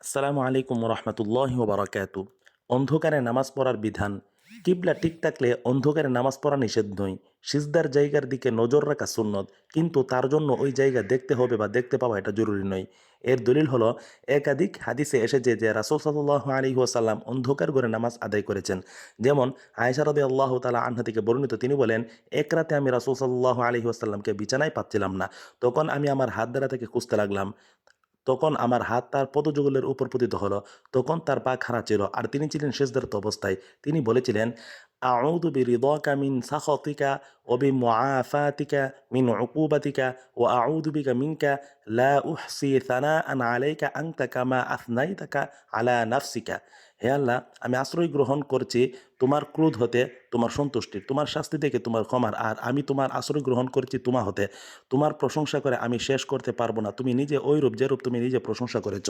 আসসালামু আলাইকুম রহমতুল্লাহ বারাকাতু। অন্ধকারে নামাজ পড়ার বিধান। কিবলা ঠিক থাকলে অন্ধকারে নামাজ পড়া নিষেধ নয়। সিজদার জায়গার দিকে নজর রাখা সুন্নত, কিন্তু তার জন্য ওই জায়গা দেখতে হবে বা দেখতে পাওয়া এটা জরুরি নয়। এর দলিল হলো একাধিক হাদিসে এসেছে যে রাসূল সাল্লাল্লাহু আলাইহি ওয়াসাল্লাম অন্ধকার ঘরে নামাজ আদায় করেছেন। যেমন আয়েশা রাদিয়াল্লাহু তাআলা আনহা থেকে বর্ণিত, তিনি বলেন, এক রাতে আমি রাসূল সাল্লাল্লাহু আলাইহি ওয়াসাল্লামকে বিছানায় পাচ্ছিলাম না। তখন আমি আমার হাত দ্বারা থেকে খুঁজতে লাগলাম। তখন আমার হাত তার পদযুগলের উপর পতিত হলো। তখন তার পা খাড়া ছিল আর তিনি ছিলেন সেজদারত অবস্থায়। তিনি বলেছিলেন, আউযু বিরিদাকা মিন সাখাতিকা ওয়া বিমুআফাতিকা মিন উকুবাতিকা ওয়া আউযু বিকা মিনকা লা উহসি সানাআন আলাইকা আনতা কামা আথনাইতাকা আলা নাফসিকা। হে আল্লাহ, আমি আশ্রয় গ্রহণ করছি তোমার ক্রোধ হতে, তোমার সন্তুষ্টির, তোমার শাস্তি থেকে তোমার ক্ষমার, আর আমি তোমার আশ্রয় গ্রহণ করছি তোমা হতে। তোমার প্রশংসা করে আমি শেষ করতে পারবো না। তুমি নিজে ওইরূপ যেরূপ তুমি নিজে প্রশংসা করেছ।